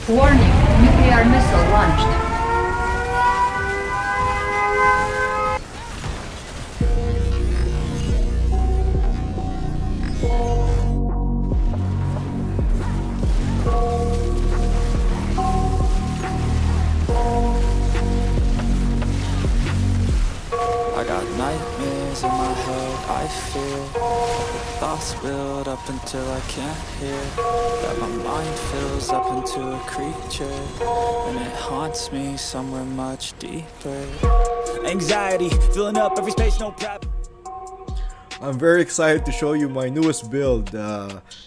Warning, nuclear missile launched. I got nightmares in my head, I fear thoughts build up until I can't hear. That my mind fills up into a creature, and it haunts me somewhere much deeper. Anxiety filling up every space, no prep. I'm very excited to show you my newest build.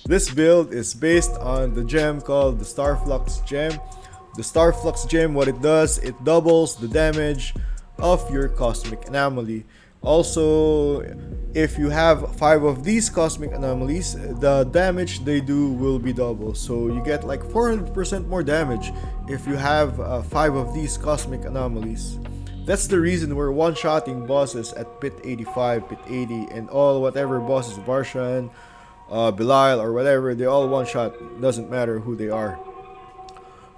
This build is based on the gem called the Starflux Gem. The Starflux Gem, what it does, it doubles the damage of your Cosmic Anomaly. Also, if you have 5 of these Cosmic Anomalies, the damage they do will be double. So you get like 400% more damage if you have 5 of these Cosmic Anomalies. That's the reason we're one-shotting bosses at Pit 85, Pit 80, and all whatever bosses, Varshan, Belial, or whatever, they all one-shot, doesn't matter who they are.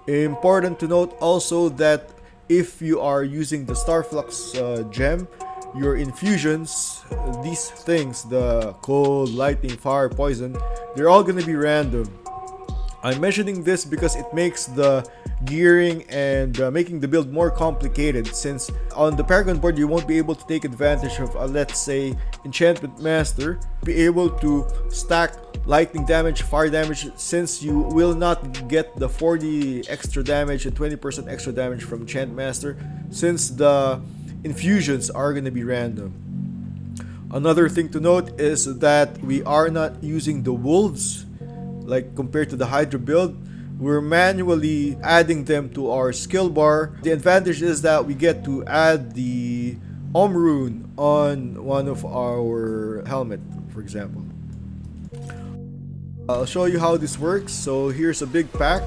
Important to note also that if you are using the Starflux gem, your infusions, these things, the cold, lightning, fire, poison, they're all gonna be random. I'm mentioning this because it makes the gearing and making the build more complicated, since on the Paragon board you won't be able to take advantage of let's say Enchantment Master, be able to stack lightning damage, fire damage, since you will not get the 40 extra damage and 20% extra damage from Enchantment Master, since the infusions are going to be random. Another thing to note is that we are not using the wolves like compared to the Hydra build. We're manually adding them to our skill bar. The advantage is that we get to add the rune on one of our helmet, for example. I'll show you how this works. So here's a big pack.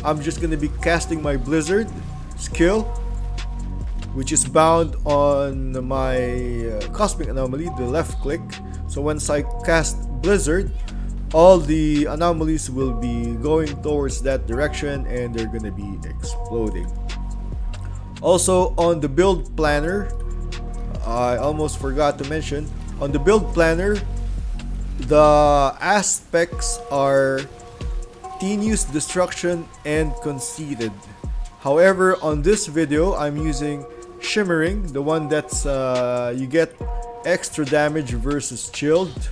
I'm just gonna be casting my Blizzard skill, which is bound on my Cosmic Anomaly, the left click. So once I cast Blizzard, all the anomalies will be going towards that direction and they're gonna be exploding. Also on the build planner, I almost forgot to mention, on the build planner, the aspects are Tenuous, Destruction, and Conceited. However, on this video, I'm using Shimmering, the one that's you get extra damage versus Chilled,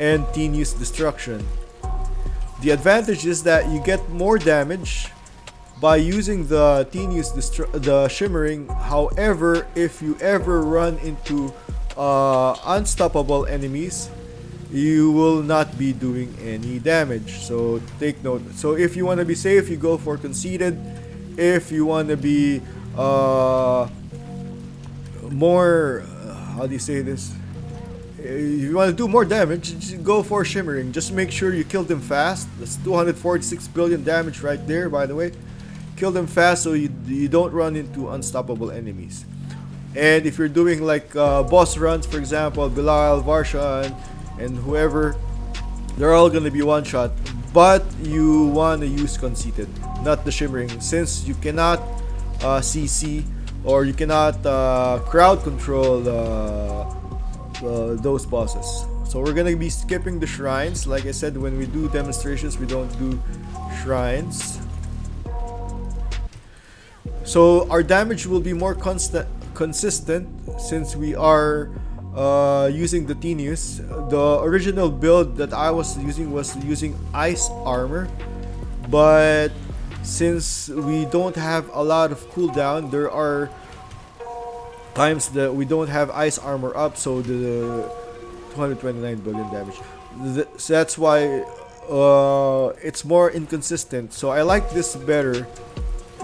and Tenuous Destruction. The advantage is that you get more damage by using the the Shimmering. However, if you ever run into unstoppable enemies, you will not be doing any damage. So take note. So if you want to be safe, you go for Conceited. If you want to be more, how do you say this? If you want to do more damage, just go for Shimmering. Just make sure you kill them fast. That's 246 billion damage right there, by the way. Kill them fast so you don't run into unstoppable enemies. And if you're doing like boss runs, for example, Belial, Varshan, and whoever, they're all gonna be one shot. But you want to use Conceited, not the Shimmering, since you cannot CC or you cannot crowd control those bosses. So we're gonna be skipping the shrines. Like I said, when we do demonstrations, we don't do shrines. So our damage will be more consistent since we are using the Tenuous. The original build that I was using ice armor, but since we don't have a lot of cooldown, there are times that we don't have ice armor up, so the 229 billion damage. So that's why it's more inconsistent. So I like this better.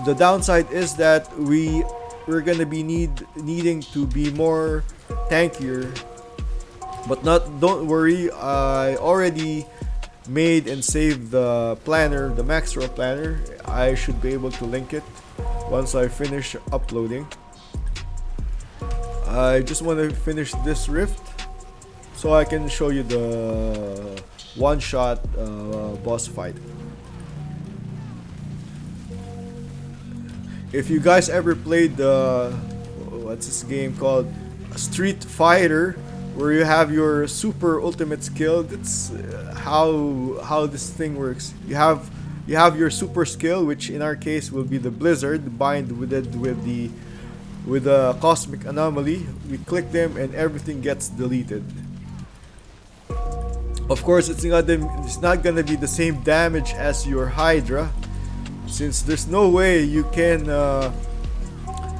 The downside is that we're gonna be needing to be more tankier, but don't worry, I already made and saved the planner, the Maxroll planner. I should be able to link it once I finish uploading. I just want to finish this rift so I can show you the one-shot boss fight. If you guys ever played the what's this game called, Street Fighter, where you have your super ultimate skill, that's how this thing works. You have your super skill, which in our case will be the Blizzard, bind with it with the Cosmic Anomaly. We click them and everything gets deleted. Of course, it's not gonna be the same damage as your Hydra, since there's no way you can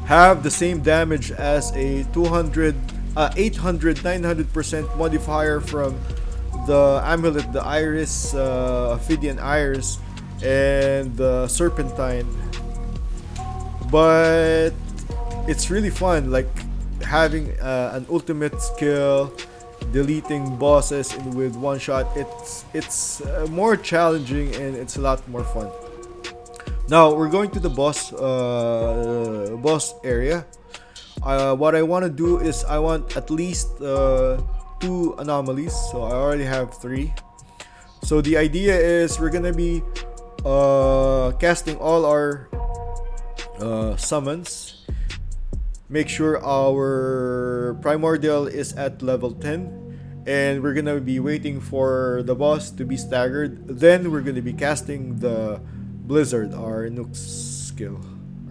have the same damage as a 800, 900% modifier from the amulet, the Iris, Ophidian Iris, and the Serpentine. But it's really fun, like having an ultimate skill, deleting bosses with one shot. It's more challenging and it's a lot more fun. Now we're going to the boss area. What I want to do is I want at least 2 anomalies, so I already have 3. So the idea is we're gonna be casting all our summons. Make sure our primordial is at level 10, and we're gonna be waiting for the boss to be staggered. Then we're gonna be casting the Blizzard, our NUKE skill.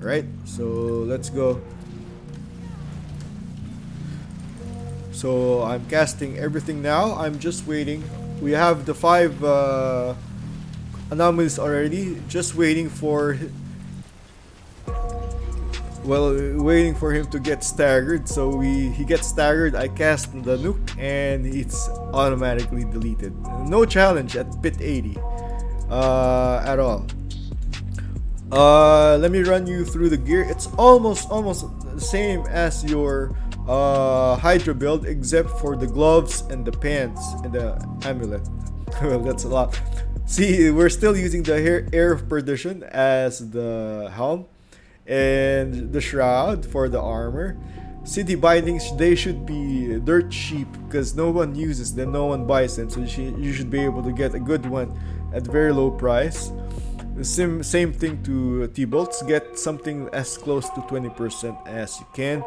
Alright, so let's go. So I'm casting everything now. I'm just waiting. We have the 5 anomalies already. Just waiting for waiting for him to get staggered. So he gets staggered. I cast the NUKE and it's automatically deleted. No challenge at bit 80 at all. Let me run you through the gear. It's almost the same as your Hydra build, except for the gloves and the pants and the amulet. Well, that's a lot. See, we're still using the Air of Perdition as the helm, and the shroud for the armor. City bindings, they should be dirt cheap because no one uses them, no one buys them, so you should be able to get a good one at very low price. Same thing to T-bolts, get something as close to 20% as you can.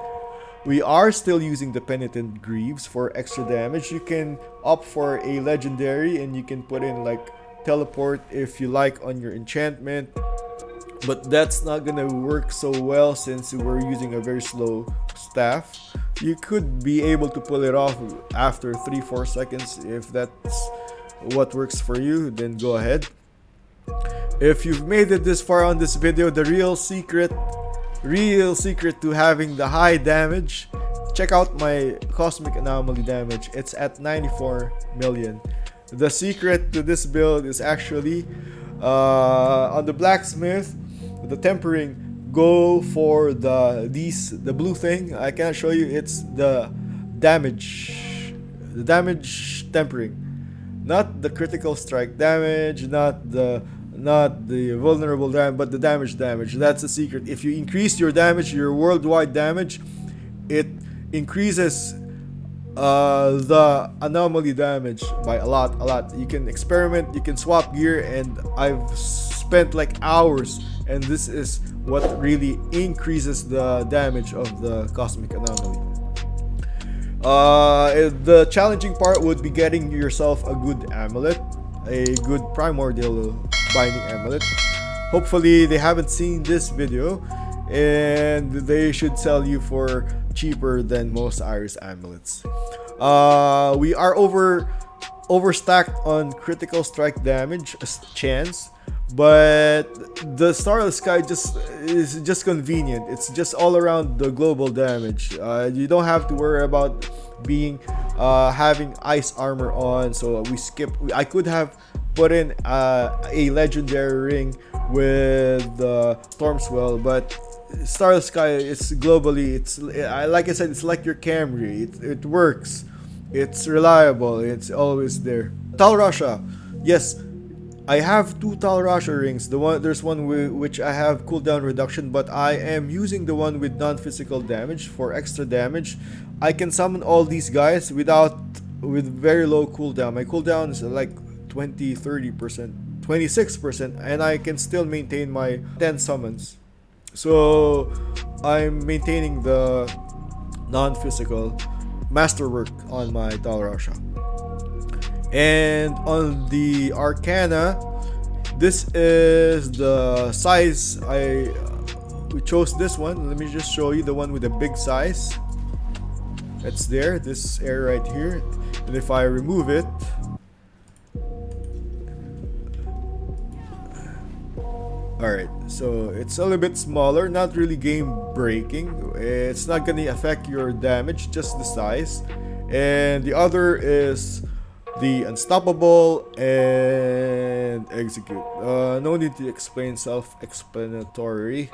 We are still using the Penitent Greaves for extra damage. You can opt for a legendary and you can put in like teleport if you like on your enchantment, but that's not gonna work so well since we're using a very slow staff. You could be able to pull it off after 3-4 seconds. If that's what works for you, then go ahead. If you've made it this far on this video, the real secret to having the high damage, check out my Cosmic Anomaly damage. It's at 94 million. The secret to this build is actually on the blacksmith, the tempering. Go for the blue thing. I can't show you. It's the damage tempering, not the critical strike damage, not the vulnerable damage, but the damage. That's the secret. If you increase your damage, your worldwide damage, it increases the anomaly damage by a lot. You can experiment, you can swap gear, and I've spent like hours, and this is what really increases the damage of the Cosmic Anomaly. The challenging part would be getting yourself a good amulet, a good primordial binding amulet. Hopefully they haven't seen this video, and they should sell you for cheaper than most Iris amulets. We are overstacked on critical strike damage chance, but the Starless Sky is just convenient. It's just all around the global damage. You don't have to worry about having ice armor on, so I could have put in a legendary ring with the Stormswell, but Starless Sky, it's globally, like I said, it's like your Camry. It works, it's reliable, it's always there. Tal Rasha, yes, I have 2 Tal Rasha rings. There's one which I have cooldown reduction, but I am using the one with non-physical damage for extra damage. I can summon all these guys with very low cooldown. My cooldown is like 20-30%, 26%, and I can still maintain my 10 summons. So I'm maintaining the non-physical masterwork on my Dalrasha. And on the Arcana, this is the size we chose this one. Let me just show you the one with the big size. It's there, this area right here. And if I remove it, alright, so it's a little bit smaller, not really game breaking. It's not gonna affect your damage, just the size. And the other is the Unstoppable and Execute. No need to explain, self-explanatory.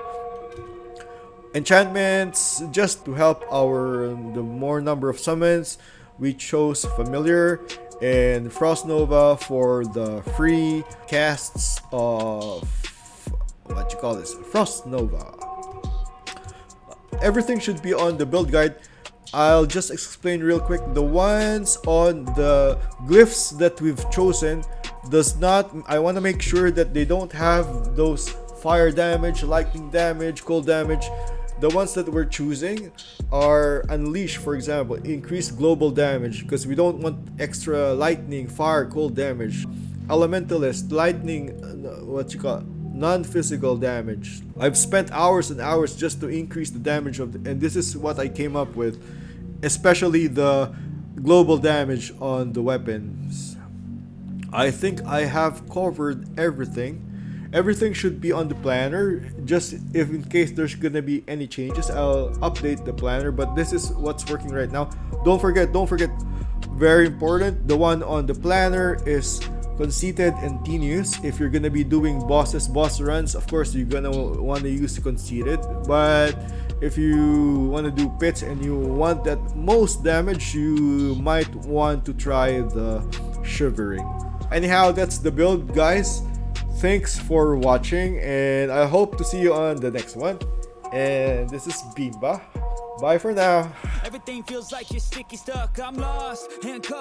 Enchantments, just to help the more number of summons, we chose Familiar and Frost Nova for the free casts of what you call this, Frost Nova. Everything should be on the build guide. I'll just explain real quick. The ones on the glyphs that we've chosen does not, I want to make sure that they don't have those fire damage, lightning damage, cold damage. The ones that we're choosing are Unleash, for example, increased global damage, because we don't want extra lightning, fire, cold damage. Elementalist, lightning, what you call, non-physical damage. I've spent hours and hours just to increase the damage and this is what I came up with, especially the global damage on the weapons. I think I have covered everything. Everything should be on the planner. Just if in case there's gonna be any changes, I'll update the planner, but this is what's working right now. Don't forget, very important, the one on the planner is Conceited and Tenuous. If you're gonna be doing boss runs, of course you're gonna want to use Conceited, but if you want to do pits and you want that most damage, you might want to try the Shivering. Anyhow, that's the build, guys. Thanks for watching, and I hope to see you on the next one. And this is Bimba. Bye for now. Everything feels like you're sticky stuck. I'm lost.